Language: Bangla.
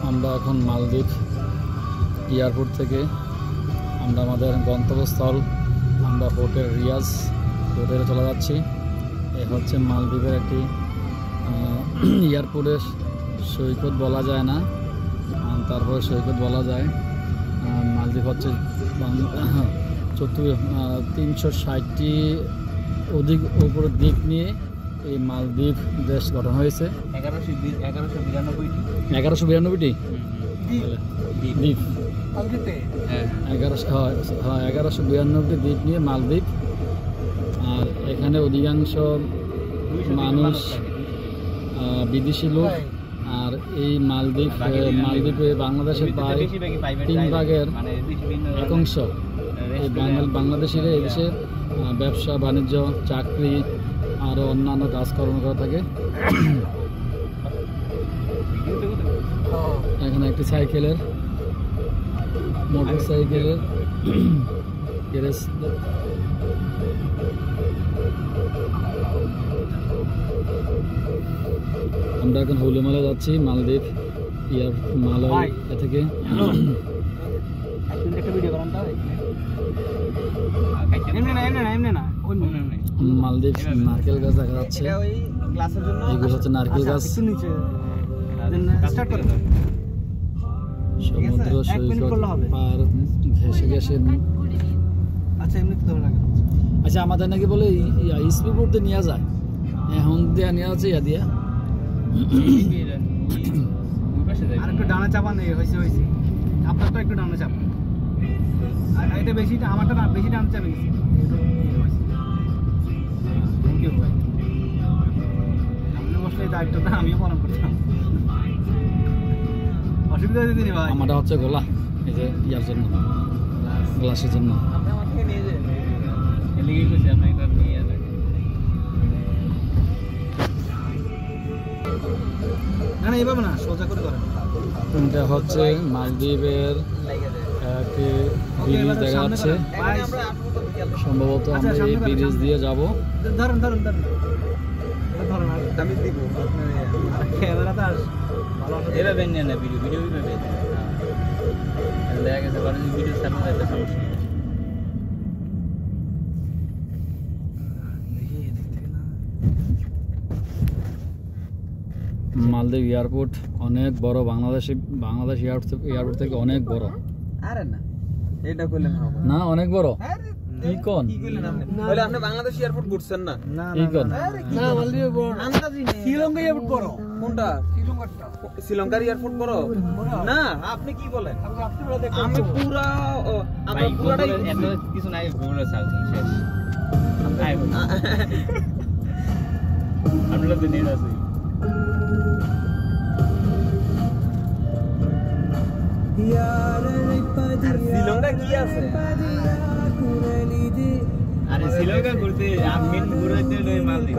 আমরা এখন মালদ্বীপ এয়ারপোর্ট থেকে আমরা আমাদের গন্তব্যস্থল আমরা হোটেল রিয়াজ হোটেলে চলে যাচ্ছি। এ হচ্ছে মালদ্বীপের একটি এয়ারপোর্টের সৈকত বলা যায় না, তারপরে সৈকত বলা যায়। মালদ্বীপ হচ্ছে 360টি অধিক উপরের দিক নিয়ে এই মালদ্বীপ দেশ গঠন হয়েছে। 1192টি দ্বীপ, 1192টি দ্বীপ নিয়ে মালদ্বীপ। আর এখানে অধিকাংশ মানুষ বিদেশি লোক। আর এই মালদ্বীপে বাংলাদেশের প্রায় 1/3 এই বাংলাদেশিরা এদেশে ব্যবসা বাণিজ্য চাকরি আরও অন্যান্য কাজকর্ম করে থাকে। এখানে একটি মোটর সাইকেলের গ্যারেজ। আমরা এখন হুলুমালা যাচ্ছি মালদ্বীপ মালয় থেকে। মালদ্বীপ নারকেল গাছ দেখা যাচ্ছে, এগুলো হচ্ছে নারকেল গাছ। সমুদ্র সৈকত পার ঘেসে ঘেসে। আচ্ছা আমাদের নাকি বলে স্পিড দিয়ে নিয়ে যায়, এখন দিয়া নিয়ে আছে ইয়া দিয়া একটু ডানা চাপা নেই হয়েছে। আপনার তো একটু ডানা চাপা, এটা বেশি আমারটা না, বেশি ডানা চাপে গেছে। থ্যাংক ইউ ভাই, আপনি বসলে এই দায়িত্বটা আমিও পালন করতাম। অসুবিধা হয়েছে তিনি ভাই। আমারটা হচ্ছে গোলা, এই যে ইয়ার জন্য, গ্লাসের জন্য। আপনি আমার থেকে নিয়ে যান, এলিগে গেছে আপনি এটা নিয়ে যান। না এইভাবে না, সোজা করে করেন। এটা হচ্ছে মালদ্বীপের একটি ব্রিজ দেখা যাচ্ছে। সম্ভবত আমরা এই ব্রিজ দিয়ে যাব। ধরুন আমি দিব ক্যামেরাটা এভাবে নেন না, ভিডিও এইভাবে দেখা গেছে পরে ভিডিও সামনে একটা সমস্যা। মালদ্বীপ এয়ারপোর্ট অনেক বড়, বাংলাদেশ এয়ারপোর্ট থেকে অনেক বড়। আরে না এটা কইলেন হবে না, অনেক বড়। কি কোন বলে আপনি বাংলাদেশ এয়ারপোর্ট ঘুরছেন না? কি কোন না মালদ্বীপ বড়, আন্দাজি নেই। শ্রীলঙ্কা এয়ারপোর্ট বড় কোনটা? শ্রীলঙ্কার এয়ারপোর্ট বড় না। আপনি কি বলেন? আমি পুরা আমরা পুরাটাই এত কিছু নাই, গুগলে সার্চ শেষ। আমরা তো নিয়ে আসি। শ্রীলঙ্কা কি আছে? আরে শ্রীলঙ্কা ঘুরতে আমি ঘুরতে মালদ্বীপ।